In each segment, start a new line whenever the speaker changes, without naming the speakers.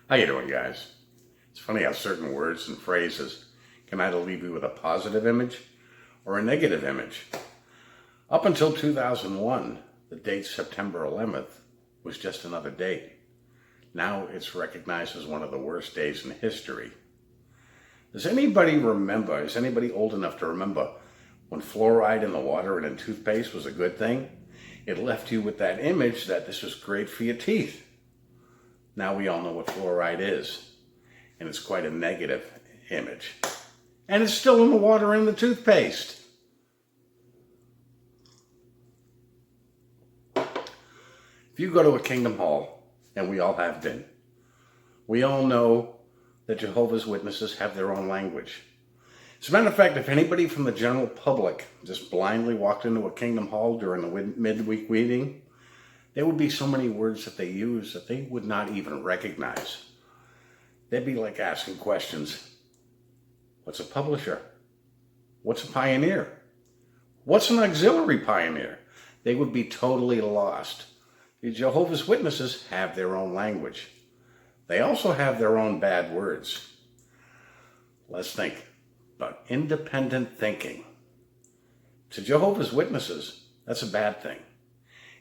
How you doing, guys? It's funny how certain words and phrases can either leave you with a positive image or a negative image. Up until 2001, the date September 11th was just another date. Now it's recognized as one of the worst days in history. Is anybody old enough to remember when fluoride in the water and in toothpaste was a good thing? It left you with that image that this was great for your teeth. Now we all know what fluoride is, and it's quite a negative image. And it's still in the water and the toothpaste. If you go to a Kingdom Hall, and we all have been, we all know that Jehovah's Witnesses have their own language. As a matter of fact, if anybody from the general public just blindly walked into a Kingdom Hall during the midweek meeting, there would be so many words that they use that they would not even recognize. They'd be like asking questions. What's a publisher? What's a pioneer? What's an auxiliary pioneer? They would be totally lost. The Jehovah's Witnesses have their own language. They also have their own bad words. Let's think about independent thinking. To Jehovah's Witnesses, that's a bad thing.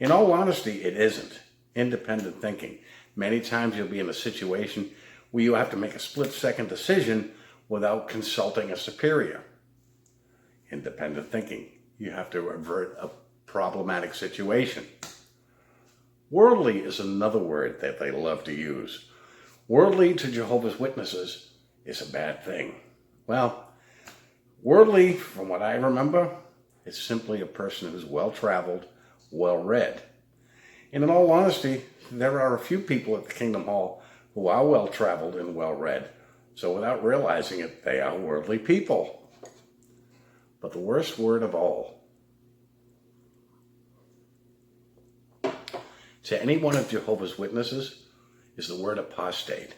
In all honesty, it isn't. Independent thinking. Many times you'll be in a situation where you have to make a split-second decision without consulting a superior. Independent thinking. You have to avert a problematic situation. Worldly is another word that they love to use. Worldly to Jehovah's Witnesses is a bad thing. Well, worldly, from what I remember, is simply a person who's well-traveled, well-read. And in all honesty, there are a few people at the Kingdom Hall who are well-traveled and well-read. So without realizing it, they are worldly people. But the worst word of all, to any one of Jehovah's Witnesses, is the word apostate.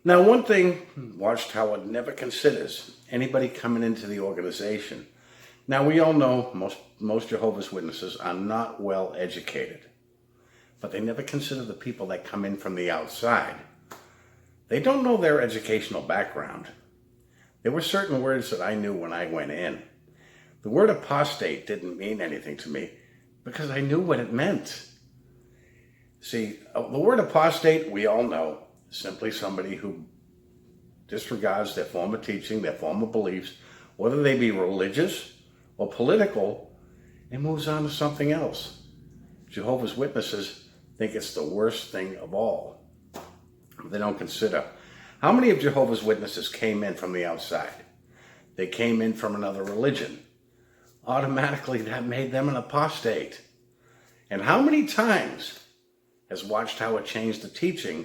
Now, one thing Watchtower never considers anybody coming into the organization. Now, we all know most Jehovah's Witnesses are not well educated, but they never consider the people that come in from the outside. They don't know their educational background. There were certain words that I knew when I went in. The word apostate didn't mean anything to me because I knew what it meant. See, the word apostate, we all know, is simply somebody who disregards their former teaching, their former beliefs, whether they be religious or political, and moves on to something else. Jehovah's Witnesses think it's the worst thing of all. They don't consider. How many of Jehovah's Witnesses came in from the outside? They came in from another religion. Automatically, that made them an apostate. And how many times has Watchtower changed the teaching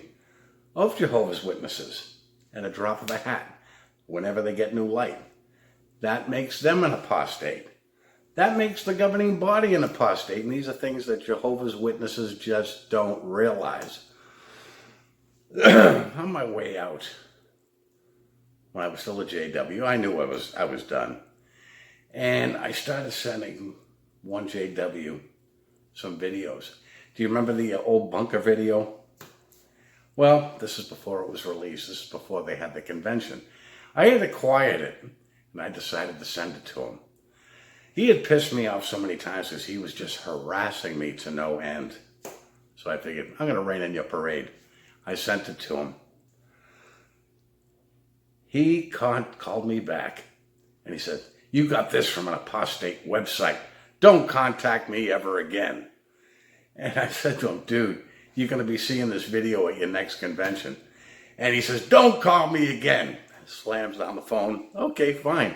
of Jehovah's Witnesses at a drop of a hat whenever they get new light? That makes them an apostate. That makes the governing body an apostate, and these are things that Jehovah's Witnesses just don't realize. On my way out, when I was still a JW, I knew I was done. And I started sending one JW some videos. Do you remember the old bunker video? Well, this is before it was released. This is before they had the convention. I had acquired it, and I decided to send it to him. He had pissed me off so many times because he was just harassing me to no end. So I figured, I'm going to rain in your parade. I sent it to him. He called me back, and he said, "You got this from an apostate website. Don't contact me ever again." And I said to him, "Dude, you're going to be seeing this video at your next convention." And he says, "Don't call me again." Slams down the phone. Okay, fine.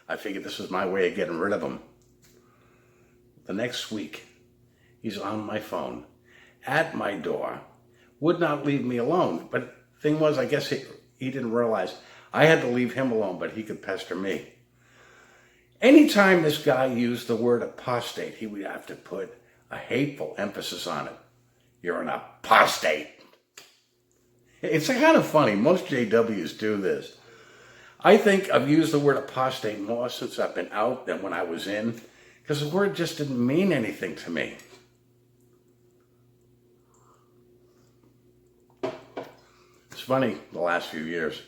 I figured this was my way of getting rid of him. The next week, he's on my phone, at my door, would not leave me alone. But the thing was, I guess he didn't realize I had to leave him alone, but he could pester me. Anytime this guy used the word apostate, he would have to put a hateful emphasis on it. You're an apostate. It's kind of funny. Most JWs do this. I think I've used the word apostate more since I've been out than when I was in, because the word just didn't mean anything to me. funny, the last few years,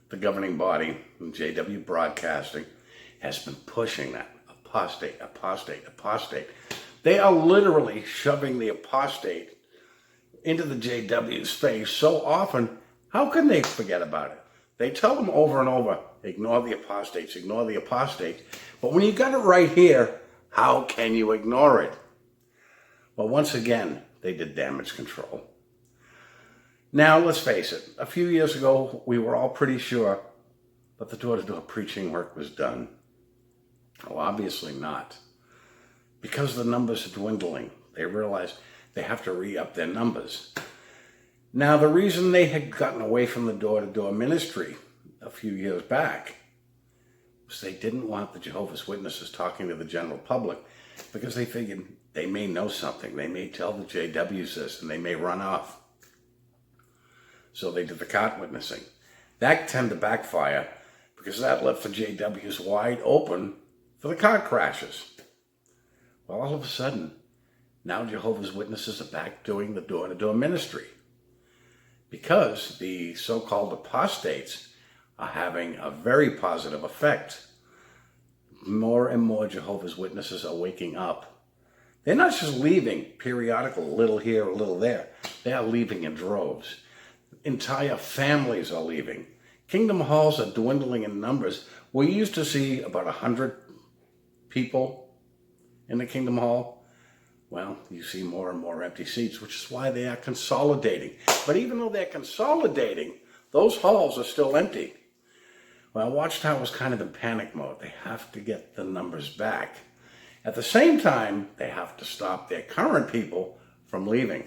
the governing body, JW Broadcasting, has been pushing that apostate, apostate, apostate. They are literally shoving the apostate into the JW's face so often, how can they forget about it? They tell them over and over, ignore the apostates, ignore the apostates. But when you got it right here, how can you ignore it? Well, once again, they did damage control. Now, let's face it, a few years ago, we were all pretty sure that the door-to-door preaching work was done. Well, obviously not. Because the numbers are dwindling, they realize they have to re-up their numbers. Now, the reason they had gotten away from the door-to-door ministry a few years back was they didn't want the Jehovah's Witnesses talking to the general public because they figured they may know something. They may tell the JWs this and they may run off. So they did the cart witnessing. That tended to backfire because that left the JWs wide open for the car crashes. Well, all of a sudden, now Jehovah's Witnesses are back doing the door-to-door ministry because the so-called apostates are having a very positive effect. More and more Jehovah's Witnesses are waking up. They're not just leaving periodical, a little here, a little there. They are leaving in droves. Entire families are leaving. Kingdom halls are dwindling in numbers. We used to see about 100 people in the Kingdom Hall. Well, you see more and more empty seats, which is why they are consolidating. But even though they're consolidating, those halls are still empty. Well, Watchtower was kind of in panic mode. They have to get the numbers back. At the same time, they have to stop their current people from leaving.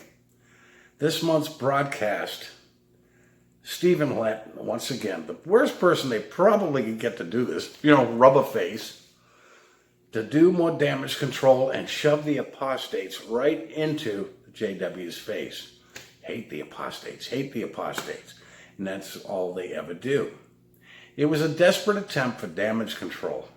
This month's broadcast, Stephen Lett, once again, the worst person they probably could get to do this, rubber face, to do more damage control and shove the apostates right into the JW's face. Hate the apostates, hate the apostates. And that's all they ever do. It was a desperate attempt for damage control.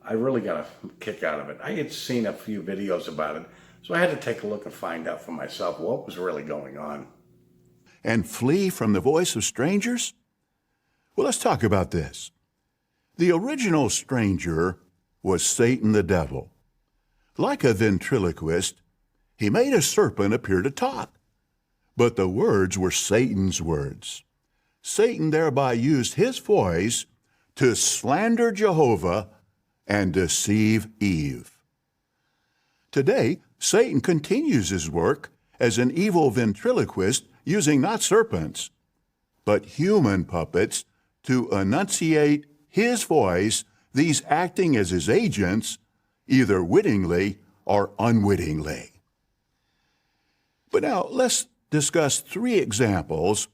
I really got a kick out of it. I had seen a few videos about it, so I had to take a look and find out for myself what was really going on.
And flee from the voice of strangers? Well, let's talk about this. The original stranger was Satan the devil. Like a ventriloquist, he made a serpent appear to talk. But the words were Satan's words. Satan thereby used his voice to slander Jehovah and deceive Eve. Today, Satan continues his work as an evil ventriloquist using not serpents, but human puppets to enunciate his voice, these acting as his agents, either wittingly or unwittingly. But now let's discuss 3 examples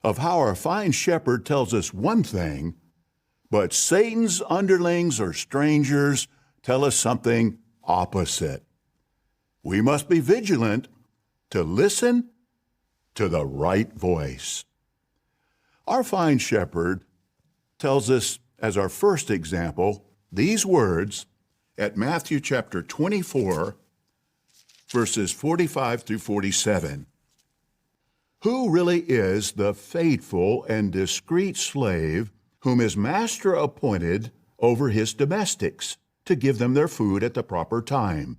of how our fine shepherd tells us one thing, but Satan's underlings or strangers tell us something opposite. We must be vigilant to listen to the right voice. Our fine shepherd tells us as our first example these words at Matthew chapter 24, verses 45 through 47. Who really is the faithful and discreet slave whom his master appointed over his domestics to give them their food at the proper time?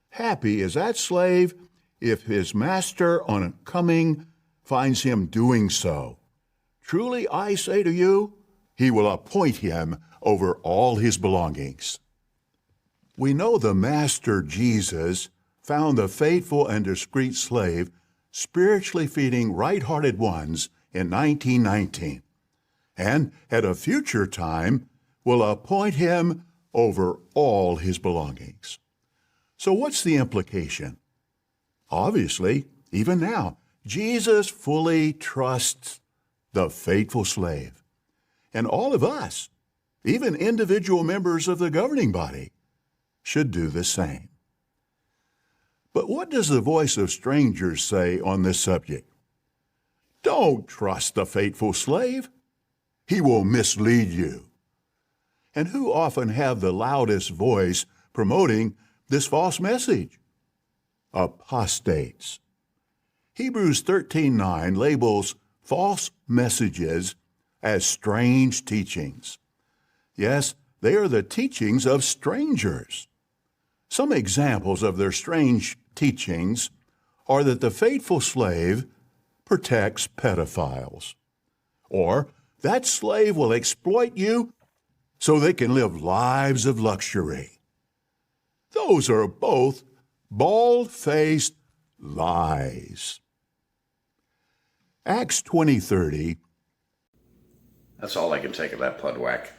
Happy is that slave if his master on coming finds him doing so. Truly I say to you, he will appoint him over all his belongings. We know the Master Jesus found the faithful and discreet slave spiritually feeding right-hearted ones in 1919, and at a future time will appoint him over all his belongings. So what's the implication? Obviously, even now, Jesus fully trusts the faithful slave. And all of us, even individual members of the governing body, should do the same. But what does the voice of strangers say on this subject? Don't trust the faithful slave. He will mislead you. And who often have the loudest voice promoting this false message? Apostates. Hebrews 13:9 labels false messages as strange teachings. Yes, they are the teachings of strangers. Some examples of their strange teachings are that the faithful slave protects pedophiles, or that slave will exploit you so they can live lives of luxury. Those are both bald-faced lies. Acts 20:30.
That's all I can take of that pudwhack.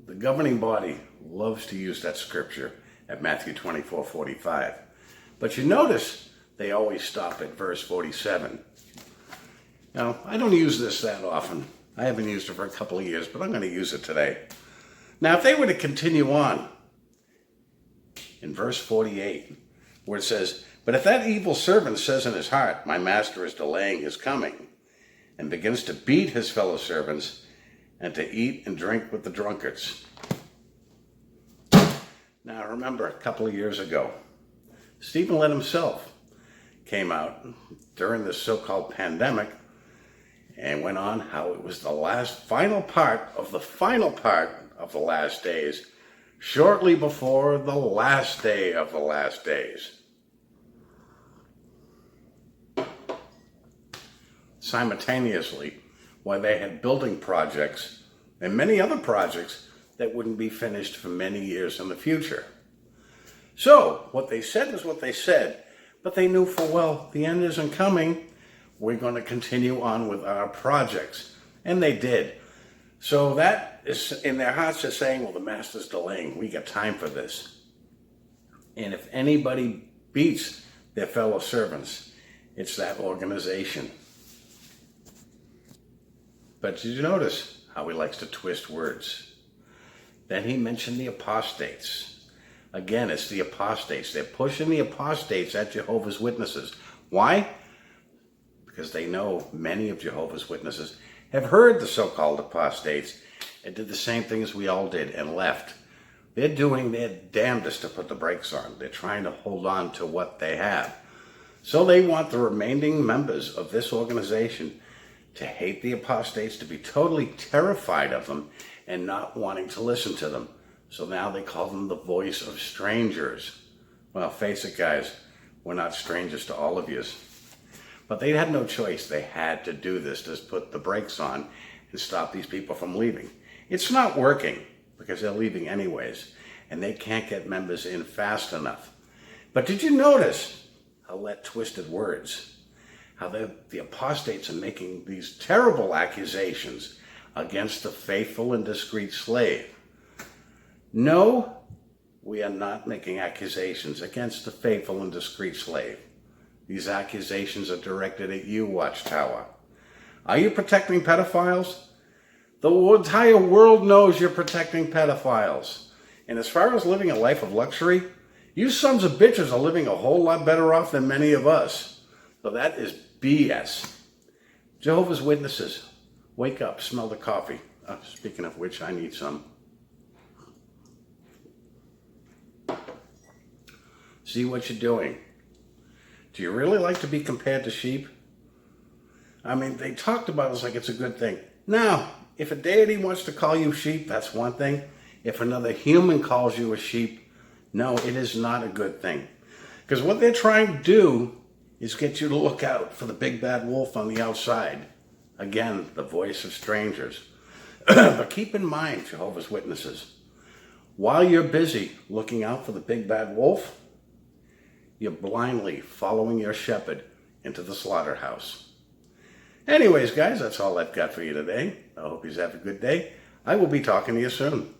The governing body loves to use that scripture at Matthew 24:45. But you notice they always stop at verse 47. Now, I don't use this that often. I haven't used it for a couple of years, but I'm going to use it today. Now, if they were to continue on in verse 48, where it says, "But if that evil servant says in his heart, 'My master is delaying his coming,' and begins to beat his fellow servants and to eat and drink with the drunkards." Now, remember, a couple of years ago, Stephen Lett himself came out during this so-called pandemic and went on how it was the final part of the last days, shortly before the last day of the last days. Simultaneously, while they had building projects and many other projects that wouldn't be finished for many years in the future. So, what they said was what they said, but they knew full well the end isn't coming. We're going to continue on with our projects. And they did. So that is in their hearts, they're saying, well, the master's delaying. We got time for this. And if anybody beats their fellow servants, it's that organization. But did you notice how he likes to twist words? Then he mentioned the apostates. Again, it's the apostates. They're pushing the apostates at Jehovah's Witnesses. Why? Because they know many of Jehovah's Witnesses have heard the so-called apostates and did the same thing as we all did and left. They're doing their damnedest to put the brakes on. They're trying to hold on to what they have. So they want the remaining members of this organization to hate the apostates, to be totally terrified of them, and not wanting to listen to them. So now they call them the voice of strangers. Well, face it, guys, we're not strangers to all of you. But they had no choice. They had to do this to put the brakes on and stop these people from leaving. It's not working because they're leaving anyways, and they can't get members in fast enough. But did you notice how Lett twisted words? How the apostates are making these terrible accusations against the faithful and discreet slave. No, we are not making accusations against the faithful and discreet slave. These accusations are directed at you, Watchtower. Are you protecting pedophiles? The entire world knows you're protecting pedophiles. And as far as living a life of luxury, you sons of bitches are living a whole lot better off than many of us. So that is BS. Jehovah's Witnesses, wake up, smell the coffee. Speaking of which, I need some. See what you're doing. Do you really like to be compared to sheep? I mean, they talked about it like it's a good thing. Now, if a deity wants to call you sheep, that's one thing. If another human calls you a sheep, no, it is not a good thing. Because what they're trying to do is get you to look out for the big bad wolf on the outside. Again, the voice of strangers. But keep in mind, Jehovah's Witnesses, while you're busy looking out for the big bad wolf, you're blindly following your shepherd into the slaughterhouse. Anyways, guys, that's all I've got for you today. I hope you have a good day. I will be talking to you soon.